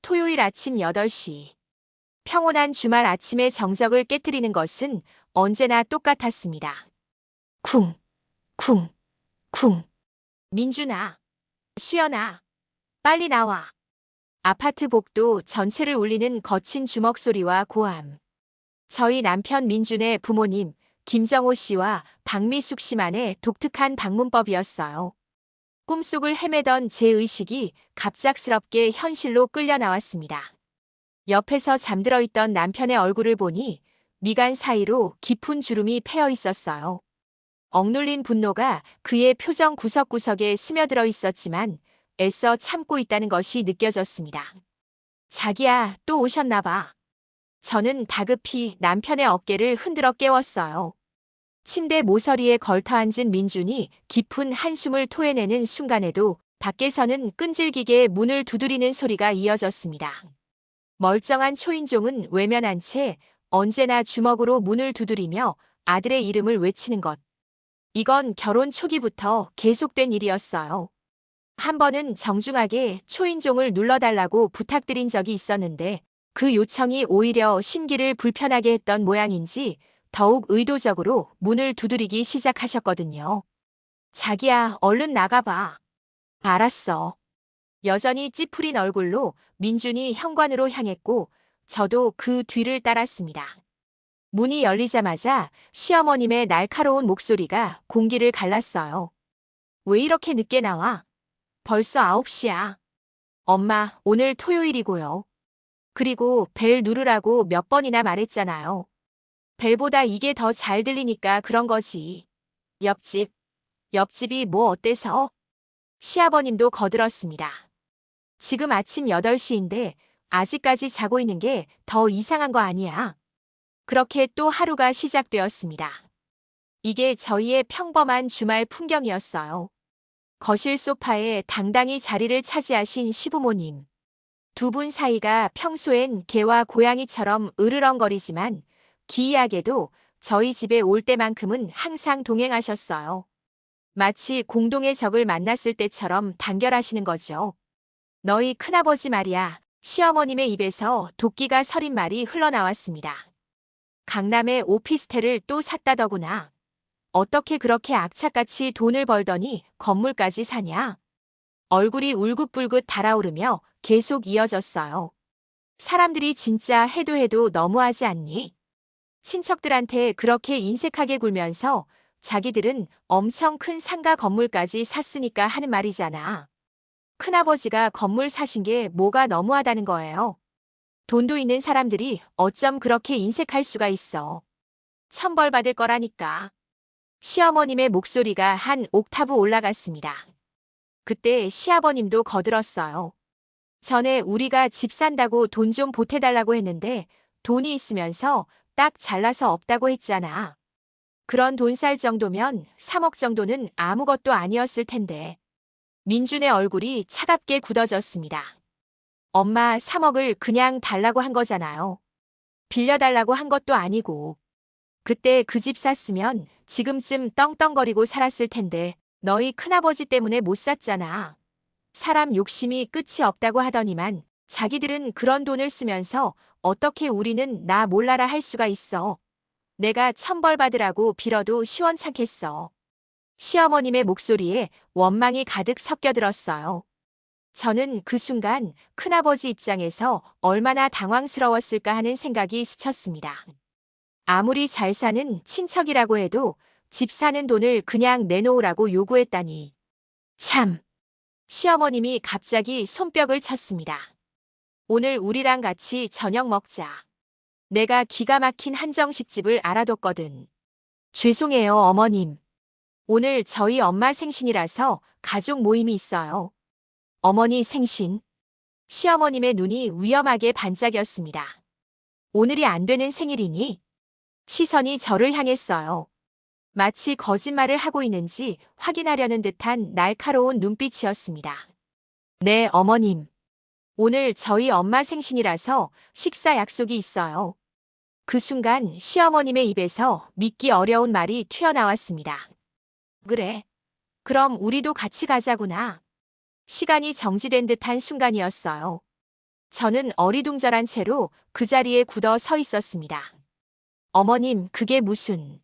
토요일 아침 8시. 평온한 주말 아침의 정적을 깨뜨리는 것은 언제나 똑같았습니다. 쿵, 쿵, 쿵. 민준아, 수연아, 빨리 나와. 아파트 복도 전체를 울리는 거친 주먹 소리와 고함. 저희 남편 민준의 부모님, 김정호 씨와 박미숙 씨만의 독특한 방문법이었어요. 꿈속을 헤매던 제 의식이 갑작스럽게 현실로 끌려 나왔습니다. 옆에서 잠들어 있던 남편의 얼굴을 보니 미간 사이로 깊은 주름이 패여 있었어요. 억눌린 분노가 그의 표정 구석구석에 스며들어 있었지만 애써 참고 있다는 것이 느껴졌습니다. 자기야, 또 오셨나 봐. 저는 다급히 남편의 어깨를 흔들어 깨웠어요. 침대 모서리에 걸터 앉은 민준이 깊은 한숨을 토해내는 순간에도 밖에서는 끈질기게 문을 두드리는 소리가 이어졌습니다. 멀쩡한 초인종은 외면한 채 언제나 주먹으로 문을 두드리며 아들의 이름을 외치는 것. 이건 결혼 초기부터 계속된 일이었어요. 한 번은 정중하게 초인종을 눌러달라고 부탁드린 적이 있었는데 그 요청이 오히려 심기를 불편하게 했던 모양인지 더욱 의도적으로 문을 두드리기 시작하셨거든요. 자기야, 얼른 나가봐. 알았어. 여전히 찌푸린 얼굴로 민준이 현관으로 향했고 저도 그 뒤를 따랐습니다. 문이 열리자마자 시어머님의 날카로운 목소리가 공기를 갈랐어요. 왜 이렇게 늦게 나와? 벌써 9시야. 엄마, 오늘 토요일이고요. 그리고 벨 누르라고 몇 번이나 말했잖아요. 벨보다 이게 더 잘 들리니까 그런 거지. 옆집이 뭐 어때서? 시아버님도 거들었습니다. 지금 아침 8시인데 아직까지 자고 있는 게 더 이상한 거 아니야? 그렇게 또 하루가 시작되었습니다. 이게 저희의 평범한 주말 풍경이었어요. 거실 소파에 당당히 자리를 차지하신 시부모님. 두 분 사이가 평소엔 개와 고양이처럼 으르렁거리지만 기이하게도 저희 집에 올 때만큼은 항상 동행하셨어요. 마치 공동의 적을 만났을 때처럼 단결하시는 거죠. 너희 큰아버지 말이야. 시어머님의 입에서 도끼가 서린 말이 흘러나왔습니다. 강남에 오피스텔을 또 샀다더구나. 어떻게 그렇게 악착같이 돈을 벌더니 건물까지 사냐? 얼굴이 울긋불긋 달아오르며 계속 이어졌어요. 사람들이 진짜 해도 해도 너무하지 않니? 친척들한테 그렇게 인색하게 굴면서 자기들은 엄청 큰 상가 건물까지 샀으니까 하는 말이잖아. 큰아버지가 건물 사신 게 뭐가 너무하다는 거예요. 돈도 있는 사람들이 어쩜 그렇게 인색할 수가 있어. 천벌 받을 거라니까. 시어머님의 목소리가 한 옥타브 올라갔습니다. 그때 시아버님도 거들었어요. 전에 우리가 집 산다고 돈 좀 보태달라고 했는데 돈이 있으면서 딱 잘라서 없다고 했잖아. 그런 돈 살 정도면 3억 정도는 아무것도 아니었을 텐데. 민준의 얼굴이 차갑게 굳어졌습니다. 엄마 3억을 그냥 달라고 한 거잖아요. 빌려달라고 한 것도 아니고. 그때 그 집 샀으면 지금쯤 떵떵거리고 살았을 텐데 너희 큰아버지 때문에 못 샀잖아. 사람 욕심이 끝이 없다고 하더니만 자기들은 그런 돈을 쓰면서 어떻게 우리는 나 몰라라 할 수가 있어. 내가 천벌 받으라고 빌어도 시원찮겠어. 시어머님의 목소리에 원망이 가득 섞여들었어요. 저는 그 순간 큰아버지 입장에서 얼마나 당황스러웠을까 하는 생각이 스쳤습니다. 아무리 잘 사는 친척이라고 해도 집 사는 돈을 그냥 내놓으라고 요구했다니. 참. 시어머님이 갑자기 손뼉을 쳤습니다. 오늘 우리랑 같이 저녁 먹자. 내가 기가 막힌 한정식집을 알아뒀거든. 죄송해요, 어머님. 오늘 저희 엄마 생신이라서 가족 모임이 있어요. 어머니 생신. 시어머님의 눈이 위험하게 반짝였습니다. 오늘이 안 되는 생일이니? 시선이 저를 향했어요. 마치 거짓말을 하고 있는지 확인하려는 듯한 날카로운 눈빛이었습니다. 네, 어머님. 오늘 저희 엄마 생신이라서 식사 약속이 있어요. 그 순간 시어머님의 입에서 믿기 어려운 말이 튀어나왔습니다. 그래. 그럼 우리도 같이 가자구나. 시간이 정지된 듯한 순간이었어요. 저는 어리둥절한 채로 그 자리에 굳어 서 있었습니다. 어머님, 그게 무슨.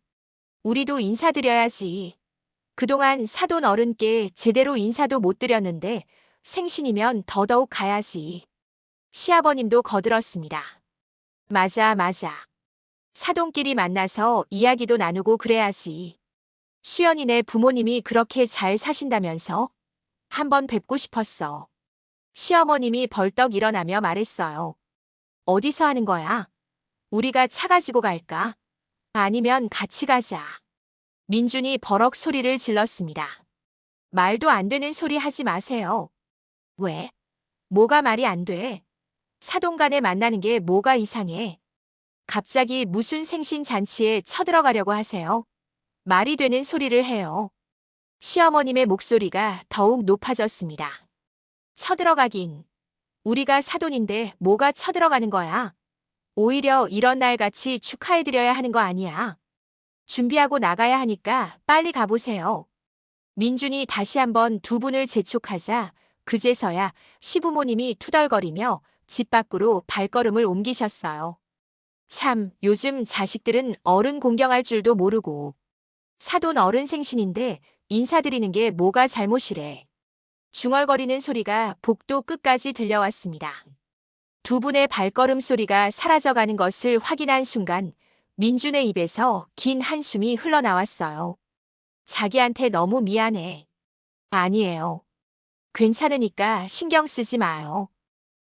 우리도 인사드려야지. 그동안 사돈 어른께 제대로 인사도 못 드렸는데 생신이면 더더욱 가야지. 시아버님도 거들었습니다. 맞아, 맞아. 사돈끼리 만나서 이야기도 나누고 그래야지. 수연이네 부모님이 그렇게 잘 사신다면서? 한번 뵙고 싶었어. 시어머님이 벌떡 일어나며 말했어요. 어디서 하는 거야? 우리가 차 가지고 갈까? 아니면 같이 가자. 민준이 버럭 소리를 질렀습니다. 말도 안 되는 소리 하지 마세요. 왜? 뭐가 말이 안 돼? 사돈 간에 만나는 게 뭐가 이상해? 갑자기 무슨 생신 잔치에 쳐들어가려고 하세요? 말이 되는 소리를 해요. 시어머님의 목소리가 더욱 높아졌습니다. 쳐들어가긴. 우리가 사돈인데 뭐가 쳐들어가는 거야? 오히려 이런 날같이 축하해드려야 하는 거 아니야. 준비하고 나가야 하니까 빨리 가보세요. 민준이 다시 한번 두 분을 재촉하자 그제서야 시부모님이 투덜거리며 집 밖으로 발걸음을 옮기셨어요. 참, 요즘 자식들은 어른 공경할 줄도 모르고. 사돈 어른 생신인데 인사드리는 게 뭐가 잘못이래. 중얼거리는 소리가 복도 끝까지 들려왔습니다. 두 분의 발걸음 소리가 사라져가는 것을 확인한 순간 민준의 입에서 긴 한숨이 흘러나왔어요. 자기한테 너무 미안해. 아니에요. 괜찮으니까 신경 쓰지 마요.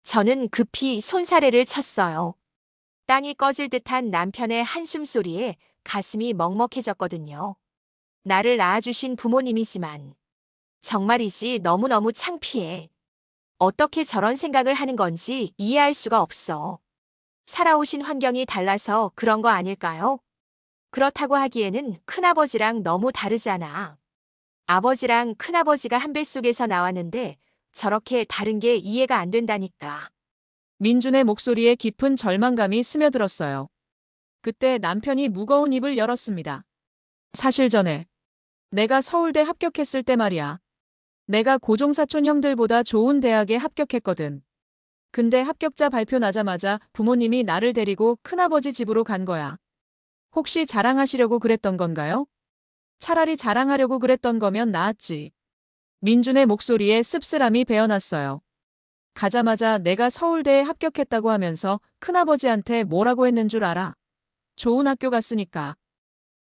저는 급히 손사래를 쳤어요. 땅이 꺼질 듯한 남편의 한숨 소리에 가슴이 먹먹해졌거든요. 나를 낳아주신 부모님이지만 정말이지 너무너무 창피해. 어떻게 저런 생각을 하는 건지 이해할 수가 없어. 살아오신 환경이 달라서 그런 거 아닐까요? 그렇다고 하기에는 큰아버지랑 너무 다르잖아. 아버지랑 큰아버지가 한 뱃속에서 나왔는데 저렇게 다른 게 이해가 안 된다니까. 민준의 목소리에 깊은 절망감이 스며들었어요. 그때 남편이 무거운 입을 열었습니다. 사실 전에 내가 서울대 합격했을 때 말이야. 내가 고종사촌 형들보다 좋은 대학에 합격했거든. 근데 합격자 발표 나자마자 부모님이 나를 데리고 큰아버지 집으로 간 거야. 혹시 자랑하시려고 그랬던 건가요? 차라리 자랑하려고 그랬던 거면 나았지. 민준의 목소리에 씁쓸함이 배어났어요. 가자마자 내가 서울대에 합격했다고 하면서 큰아버지한테 뭐라고 했는 줄 알아? 좋은 학교 갔으니까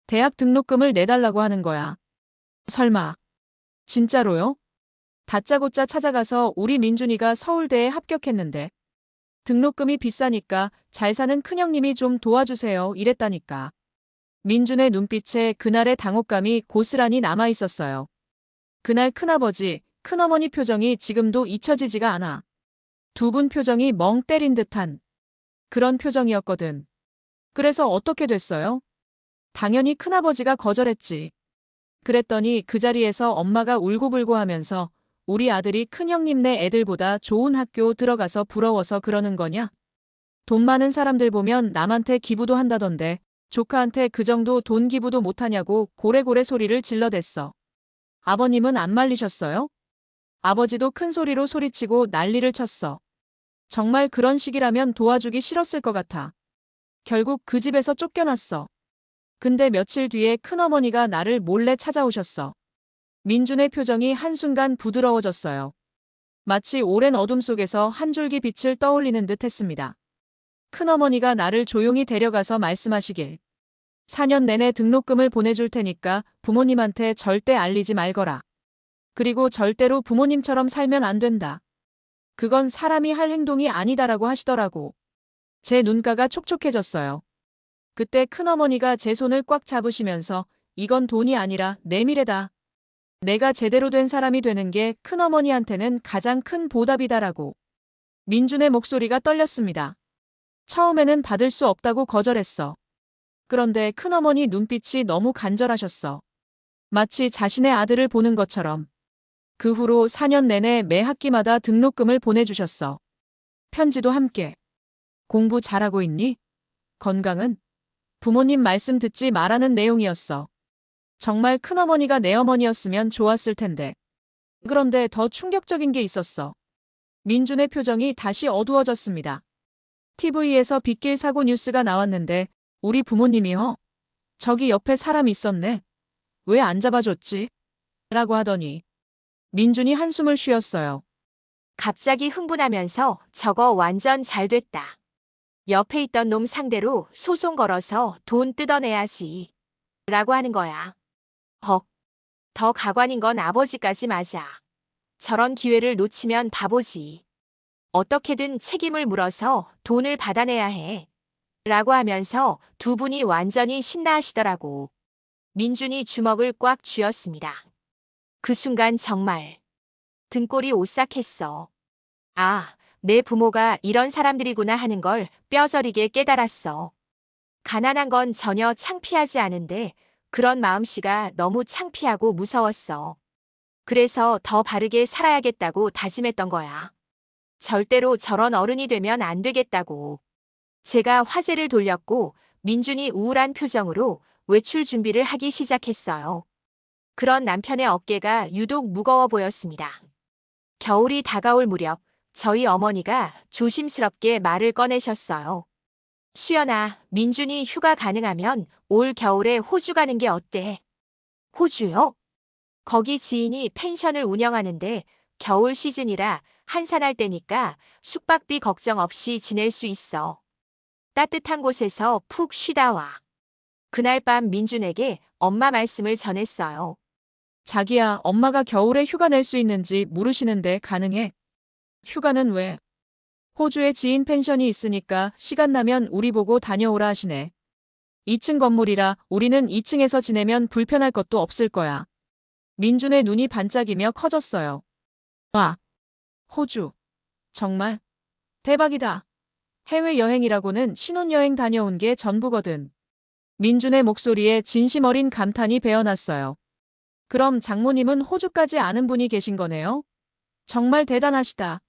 대학 등록금을 내달라고 하는 거야. 설마 진짜로요? 다짜고짜 찾아가서 우리 민준이가 서울대에 합격했는데 등록금이 비싸니까 잘 사는 큰형님이 좀 도와주세요 이랬다니까. 민준의 눈빛에 그날의 당혹감이 고스란히 남아있었어요. 그날 큰아버지, 큰어머니 표정이 지금도 잊혀지지가 않아. 두 분 표정이 멍 때린 듯한 그런 표정이었거든. 그래서 어떻게 됐어요? 당연히 큰아버지가 거절했지. 그랬더니 그 자리에서 엄마가 울고불고 하면서 우리 아들이 큰형님네 애들보다 좋은 학교 들어가서 부러워서 그러는 거냐? 돈 많은 사람들 보면 남한테 기부도 한다던데 조카한테 그 정도 돈 기부도 못하냐고 고래고래 소리를 질러댔어. 아버님은 안 말리셨어요? 아버지도 큰 소리로 소리치고 난리를 쳤어. 정말 그런 식이라면 도와주기 싫었을 것 같아. 결국 그 집에서 쫓겨났어. 근데 며칠 뒤에 큰어머니가 나를 몰래 찾아오셨어. 민준의 표정이 한순간 부드러워졌어요. 마치 오랜 어둠 속에서 한 줄기 빛을 떠올리는 듯 했습니다. 큰어머니가 나를 조용히 데려가서 말씀하시길. 4년 내내 등록금을 보내줄 테니까 부모님한테 절대 알리지 말거라. 그리고 절대로 부모님처럼 살면 안 된다. 그건 사람이 할 행동이 아니다라고 하시더라고. 제 눈가가 촉촉해졌어요. 그때 큰어머니가 제 손을 꽉 잡으시면서 이건 돈이 아니라 내 미래다. 내가 제대로 된 사람이 되는 게 큰어머니한테는 가장 큰 보답이다라고. 민준의 목소리가 떨렸습니다. 처음에는 받을 수 없다고 거절했어. 그런데 큰어머니 눈빛이 너무 간절하셨어. 마치 자신의 아들을 보는 것처럼. 그 후로 4년 내내 매 학기마다 등록금을 보내주셨어. 편지도 함께. 공부 잘하고 있니? 건강은? 부모님 말씀 듣지 말라는 내용이었어. 정말 큰어머니가 내 어머니였으면 좋았을 텐데. 그런데 더 충격적인 게 있었어. 민준의 표정이 다시 어두워졌습니다. TV에서 빗길 사고 뉴스가 나왔는데 우리 부모님이요. 저기 옆에 사람 있었네. 왜 안 잡아줬지? 라고 하더니 민준이 한숨을 쉬었어요. 갑자기 흥분하면서 저거 완전 잘 됐다. 옆에 있던 놈 상대로 소송 걸어서 돈 뜯어내야지. 라고 하는 거야. 더 가관인 건 아버지까지 맞아. 저런 기회를 놓치면 바보지. 어떻게든 책임을 물어서 돈을 받아내야 해. 라고 하면서 두 분이 완전히 신나하시더라고. 민준이 주먹을 꽉 쥐었습니다. 그 순간 정말 등골이 오싹했어. 아, 내 부모가 이런 사람들이구나 하는 걸 뼈저리게 깨달았어. 가난한 건 전혀 창피하지 않은데 그런 마음씨가 너무 창피하고 무서웠어. 그래서 더 바르게 살아야겠다고 다짐했던 거야. 절대로 저런 어른이 되면 안 되겠다고. 제가 화제를 돌렸고 민준이 우울한 표정으로 외출 준비를 하기 시작했어요. 그런 남편의 어깨가 유독 무거워 보였습니다. 겨울이 다가올 무렵 저희 어머니가 조심스럽게 말을 꺼내셨어요. 수연아, 민준이 휴가 가능하면 올 겨울에 호주 가는 게 어때? 호주요? 거기 지인이 펜션을 운영하는데 겨울 시즌이라 한산할 때니까 숙박비 걱정 없이 지낼 수 있어. 따뜻한 곳에서 푹 쉬다 와. 그날 밤 민준에게 엄마 말씀을 전했어요. 자기야, 엄마가 겨울에 휴가 낼 수 있는지 물으시는데 가능해? 휴가는 왜? 호주에 지인 펜션이 있으니까 시간 나면 우리 보고 다녀오라 하시네. 2층 건물이라 우리는 2층에서 지내면 불편할 것도 없을 거야. 민준의 눈이 반짝이며 커졌어요. 와, 호주. 정말 대박이다. 해외여행이라고는 신혼여행 다녀온 게 전부거든. 민준의 목소리에 진심 어린 감탄이 배어났어요. 그럼 장모님은 호주까지 아는 분이 계신 거네요? 정말 대단하시다.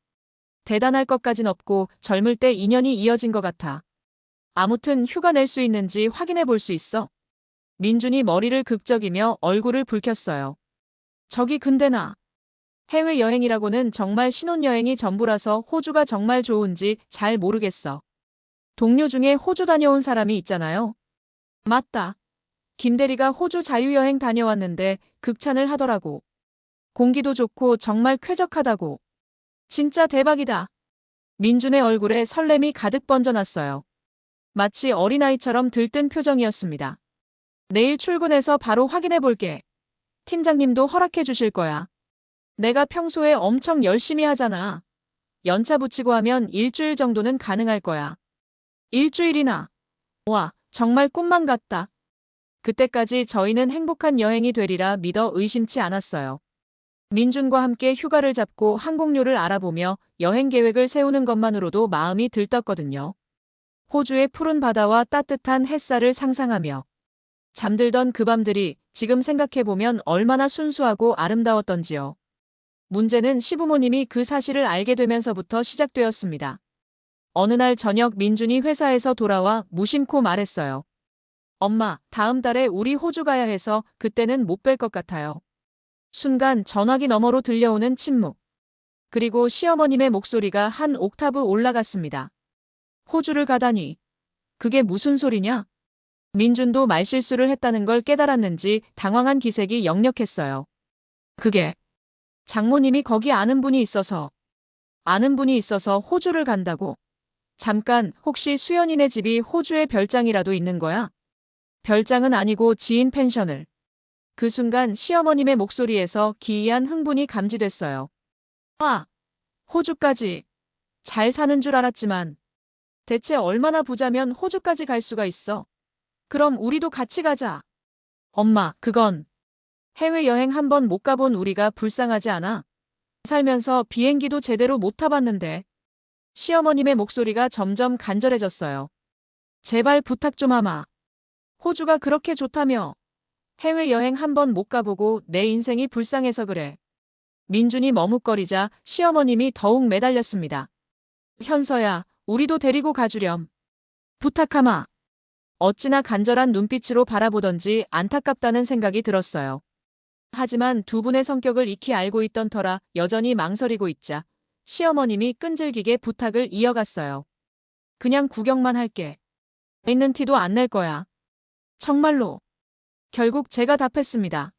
대단할 것까진 없고 젊을 때 인연이 이어진 것 같아. 아무튼 휴가 낼 수 있는지 확인해 볼 수 있어. 민준이 머리를 극적이며 얼굴을 붉혔어요. 저기 근데 나 해외여행이라고는 정말 신혼여행이 전부라서 호주가 정말 좋은지 잘 모르겠어. 동료 중에 호주 다녀온 사람이 있잖아요. 맞다. 김대리가 호주 자유여행 다녀왔는데 극찬을 하더라고. 공기도 좋고 정말 쾌적하다고. 진짜 대박이다. 민준의 얼굴에 설렘이 가득 번져났어요. 마치 어린아이처럼 들뜬 표정이었습니다. 내일 출근해서 바로 확인해 볼게. 팀장님도 허락해 주실 거야. 내가 평소에 엄청 열심히 하잖아. 연차 붙이고 하면 일주일 정도는 가능할 거야. 일주일이나. 와, 정말 꿈만 같다. 그때까지 저희는 행복한 여행이 되리라 믿어 의심치 않았어요. 민준과 함께 휴가를 잡고 항공료를 알아보며 여행 계획을 세우는 것만으로도 마음이 들떴거든요. 호주의 푸른 바다와 따뜻한 햇살을 상상하며 잠들던 그 밤들이 지금 생각해보면 얼마나 순수하고 아름다웠던지요. 문제는 시부모님이 그 사실을 알게 되면서부터 시작되었습니다. 어느 날 저녁 민준이 회사에서 돌아와 무심코 말했어요. 엄마, 다음 달에 우리 호주 가야 해서 그때는 못 뵐 것 같아요. 순간 전화기 너머로 들려오는 침묵. 그리고 시어머님의 목소리가 한 옥타브 올라갔습니다. 호주를 가다니. 그게 무슨 소리냐? 민준도 말실수를 했다는 걸 깨달았는지 당황한 기색이 역력했어요. 그게 장모님이 거기 아는 분이 있어서 호주를 간다고. 잠깐, 혹시 수연이네 집이 호주에 별장이라도 있는 거야? 별장은 아니고 지인 펜션을. 그 순간 시어머님의 목소리에서 기이한 흥분이 감지됐어요. 아, 호주까지. 잘 사는 줄 알았지만 대체 얼마나 부자면 호주까지 갈 수가 있어? 그럼 우리도 같이 가자. 엄마, 그건 해외여행 한 번 못 가본 우리가 불쌍하지 않아? 살면서 비행기도 제대로 못 타봤는데. 시어머님의 목소리가 점점 간절해졌어요. 제발 부탁 좀 하마. 호주가 그렇게 좋다며. 해외여행 한 번 못 가보고 내 인생이 불쌍해서 그래. 민준이 머뭇거리자 시어머님이 더욱 매달렸습니다. 현서야, 우리도 데리고 가주렴. 부탁하마. 어찌나 간절한 눈빛으로 바라보던지 안타깝다는 생각이 들었어요. 하지만 두 분의 성격을 익히 알고 있던 터라 여전히 망설이고 있자 시어머님이 끈질기게 부탁을 이어갔어요. 그냥 구경만 할게. 있는 티도 안 낼 거야. 정말로. 결국 제가 답했습니다.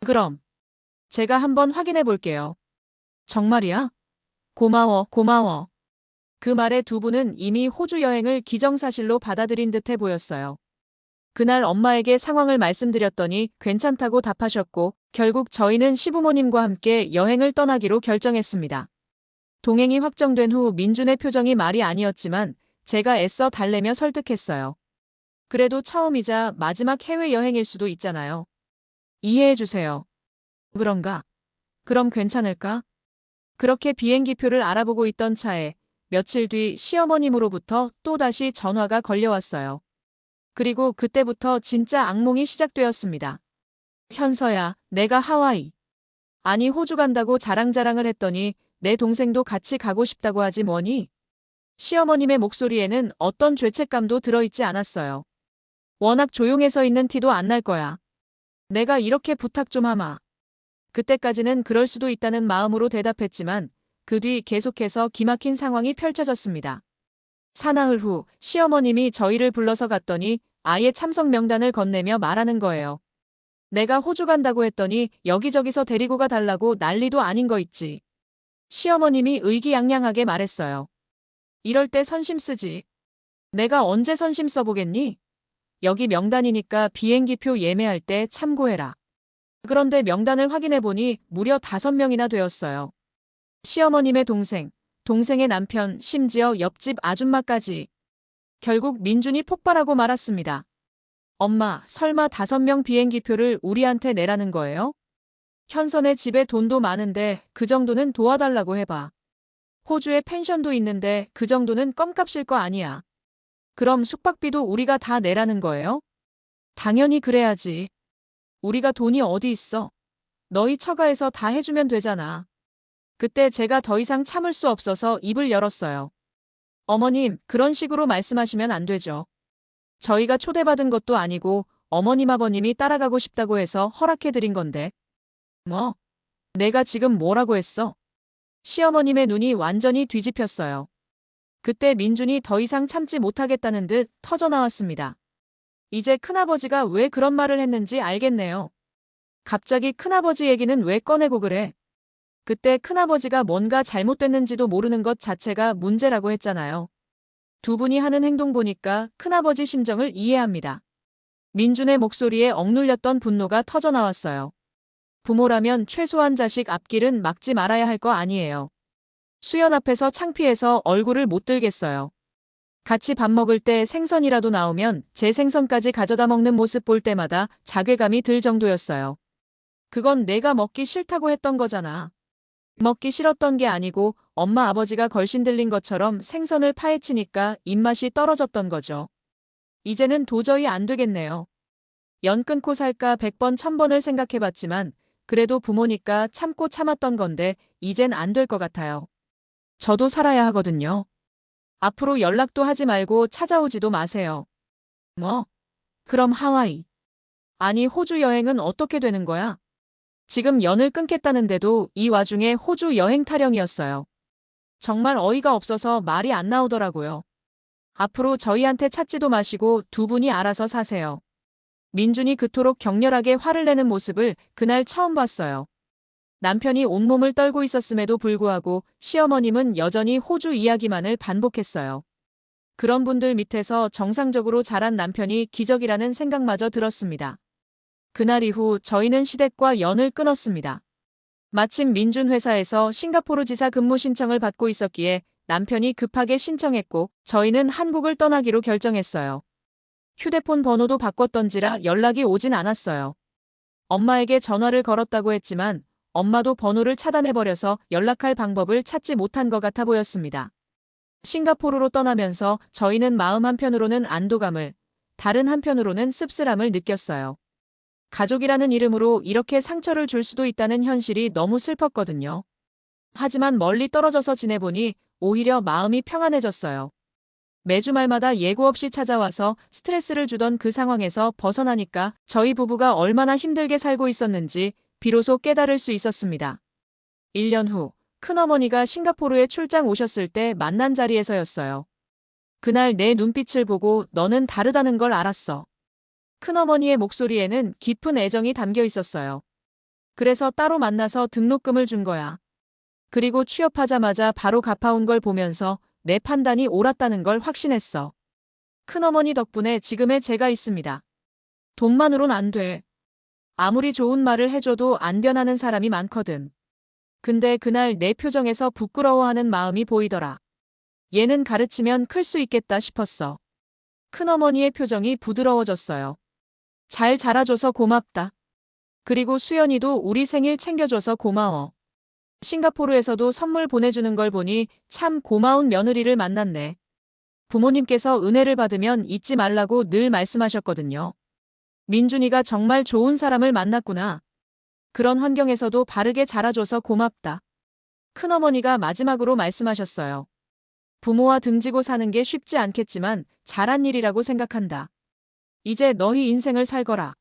그럼 제가 한번 확인해 볼게요. 정말이야? 고마워, 고마워. 그 말에 두 분은 이미 호주 여행을 기정사실로 받아들인 듯해 보였어요. 그날 엄마에게 상황을 말씀드렸더니 괜찮다고 답하셨고 결국 저희는 시부모님과 함께 여행을 떠나기로 결정했습니다. 동행이 확정된 후 민준의 표정이 말이 아니었지만 제가 애써 달래며 설득했어요. 그래도 처음이자 마지막 해외여행일 수도 있잖아요. 이해해 주세요. 그런가? 그럼 괜찮을까? 그렇게 비행기표를 알아보고 있던 차에 며칠 뒤 시어머님으로부터 또다시 전화가 걸려왔어요. 그리고 그때부터 진짜 악몽이 시작되었습니다. 현서야, 내가 하와이. 아니 호주 간다고 자랑자랑을 했더니 내 동생도 같이 가고 싶다고 하지 뭐니? 시어머님의 목소리에는 어떤 죄책감도 들어있지 않았어요. 워낙 조용해서 있는 티도 안 날 거야. 내가 이렇게 부탁 좀 하마. 그때까지는 그럴 수도 있다는 마음으로 대답했지만 그 뒤 계속해서 기막힌 상황이 펼쳐졌습니다. 사나흘 후 시어머님이 저희를 불러서 갔더니 아예 참석 명단을 건네며 말하는 거예요. 내가 호주 간다고 했더니 여기저기서 데리고 가 달라고 난리도 아닌 거 있지. 시어머님이 의기양양하게 말했어요. 이럴 때 선심 쓰지. 내가 언제 선심 써보겠니? 여기 명단이니까 비행기표 예매할 때 참고해라. 그런데 명단을 확인해보니 무려 5명이나 되었어요. 시어머님의 동생, 동생의 남편, 심지어 옆집 아줌마까지. 결국 민준이 폭발하고 말았습니다. 엄마, 설마 5명 비행기표를 우리한테 내라는 거예요? 현선의 집에 돈도 많은데 그 정도는 도와달라고 해봐. 호주에 펜션도 있는데 그 정도는 껌값일 거 아니야. 그럼 숙박비도 우리가 다 내라는 거예요? 당연히 그래야지. 우리가 돈이 어디 있어? 너희 처가에서 다 해주면 되잖아. 그때 제가 더 이상 참을 수 없어서 입을 열었어요. 어머님, 그런 식으로 말씀하시면 안 되죠. 저희가 초대받은 것도 아니고 어머님 아버님이 따라가고 싶다고 해서 허락해드린 건데. 뭐? 내가 지금 뭐라고 했어? 시어머님의 눈이 완전히 뒤집혔어요. 그때 민준이 더 이상 참지 못하겠다는 듯 터져나왔습니다. 이제 큰아버지가 왜 그런 말을 했는지 알겠네요. 갑자기 큰아버지 얘기는 왜 꺼내고 그래? 그때 큰아버지가 뭔가 잘못됐는지도 모르는 것 자체가 문제라고 했잖아요. 두 분이 하는 행동 보니까 큰아버지 심정을 이해합니다. 민준의 목소리에 억눌렸던 분노가 터져나왔어요. 부모라면 최소한 자식 앞길은 막지 말아야 할 거 아니에요. 수연 앞에서 창피해서 얼굴을 못 들겠어요. 같이 밥 먹을 때 생선이라도 나오면 제 생선까지 가져다 먹는 모습 볼 때마다 자괴감이 들 정도였어요. 그건 내가 먹기 싫다고 했던 거잖아. 먹기 싫었던 게 아니고 엄마 아버지가 걸신 들린 것처럼 생선을 파헤치니까 입맛이 떨어졌던 거죠. 이제는 도저히 안 되겠네요. 연 끊고 살까 100번 1000번을 생각해봤지만 그래도 부모니까 참고 참았던 건데 이젠 안 될 것 같아요. 저도 살아야 하거든요. 앞으로 연락도 하지 말고 찾아오지도 마세요. 뭐? 그럼 하와이. 아니 호주 여행은 어떻게 되는 거야? 지금 연을 끊겠다는데도 이 와중에 호주 여행 타령이었어요. 정말 어이가 없어서 말이 안 나오더라고요. 앞으로 저희한테 찾지도 마시고 두 분이 알아서 사세요. 민준이 그토록 격렬하게 화를 내는 모습을 그날 처음 봤어요. 남편이 온몸을 떨고 있었음에도 불구하고 시어머님은 여전히 호주 이야기만을 반복했어요. 그런 분들 밑에서 정상적으로 자란 남편이 기적이라는 생각마저 들었습니다. 그날 이후 저희는 시댁과 연을 끊었습니다. 마침 민준 회사에서 싱가포르 지사 근무 신청을 받고 있었기에 남편이 급하게 신청했고 저희는 한국을 떠나기로 결정했어요. 휴대폰 번호도 바꿨던지라 연락이 오진 않았어요. 엄마에게 전화를 걸었다고 했지만 엄마도 번호를 차단해버려서 연락할 방법을 찾지 못한 것 같아 보였습니다. 싱가포르로 떠나면서 저희는 마음 한편으로는 안도감을, 다른 한편으로는 씁쓸함을 느꼈어요. 가족이라는 이름으로 이렇게 상처를 줄 수도 있다는 현실이 너무 슬펐거든요. 하지만 멀리 떨어져서 지내보니 오히려 마음이 평안해졌어요. 매주 말마다 예고 없이 찾아와서 스트레스를 주던 그 상황에서 벗어나니까 저희 부부가 얼마나 힘들게 살고 있었는지 비로소 깨달을 수 있었습니다. 1년 후 큰어머니가 싱가포르에 출장 오셨을 때 만난 자리에서였어요. 그날 내 눈빛을 보고 너는 다르다는 걸 알았어. 큰어머니의 목소리에는 깊은 애정이 담겨 있었어요. 그래서 따로 만나서 등록금을 준 거야. 그리고 취업하자마자 바로 갚아온 걸 보면서 내 판단이 옳았다는 걸 확신했어. 큰어머니 덕분에 지금의 제가 있습니다. 돈만으론 안 돼. 아무리 좋은 말을 해줘도 안 변하는 사람이 많거든. 근데 그날 내 표정에서 부끄러워하는 마음이 보이더라. 얘는 가르치면 클 수 있겠다 싶었어. 큰어머니의 표정이 부드러워졌어요. 잘 자라줘서 고맙다. 그리고 수연이도 우리 생일 챙겨줘서 고마워. 싱가포르에서도 선물 보내주는 걸 보니 참 고마운 며느리를 만났네. 부모님께서 은혜를 받으면 잊지 말라고 늘 말씀하셨거든요. 민준이가 정말 좋은 사람을 만났구나. 그런 환경에서도 바르게 자라줘서 고맙다. 큰어머니가 마지막으로 말씀하셨어요. 부모와 등지고 사는 게 쉽지 않겠지만 잘한 일이라고 생각한다. 이제 너희 인생을 살거라.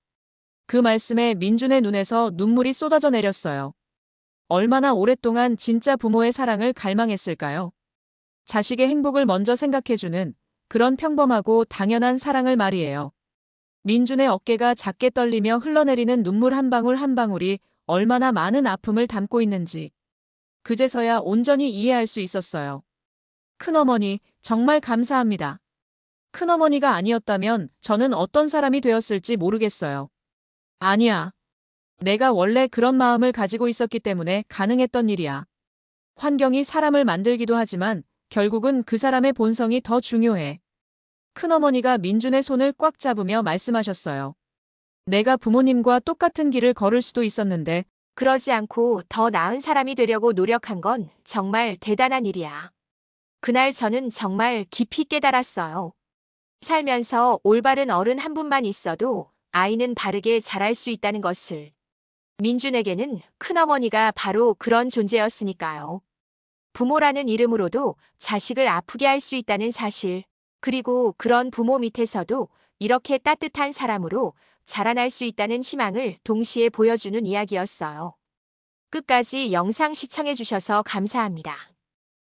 그 말씀에 민준의 눈에서 눈물이 쏟아져 내렸어요. 얼마나 오랫동안 진짜 부모의 사랑을 갈망했을까요? 자식의 행복을 먼저 생각해주는 그런 평범하고 당연한 사랑을 말이에요. 민준의 어깨가 작게 떨리며 흘러내리는 눈물 한 방울 한 방울이 얼마나 많은 아픔을 담고 있는지 그제서야 온전히 이해할 수 있었어요. 큰어머니, 정말 감사합니다. 큰어머니가 아니었다면 저는 어떤 사람이 되었을지 모르겠어요. 아니야. 내가 원래 그런 마음을 가지고 있었기 때문에 가능했던 일이야. 환경이 사람을 만들기도 하지만 결국은 그 사람의 본성이 더 중요해. 큰어머니가 민준의 손을 꽉 잡으며 말씀하셨어요. 내가 부모님과 똑같은 길을 걸을 수도 있었는데 그러지 않고 더 나은 사람이 되려고 노력한 건 정말 대단한 일이야. 그날 저는 정말 깊이 깨달았어요. 살면서 올바른 어른 한 분만 있어도 아이는 바르게 자랄 수 있다는 것을. 민준에게는 큰어머니가 바로 그런 존재였으니까요. 부모라는 이름으로도 자식을 아프게 할 수 있다는 사실, 그리고 그런 부모 밑에서도 이렇게 따뜻한 사람으로 자라날 수 있다는 희망을 동시에 보여주는 이야기였어요. 끝까지 영상 시청해주셔서 감사합니다.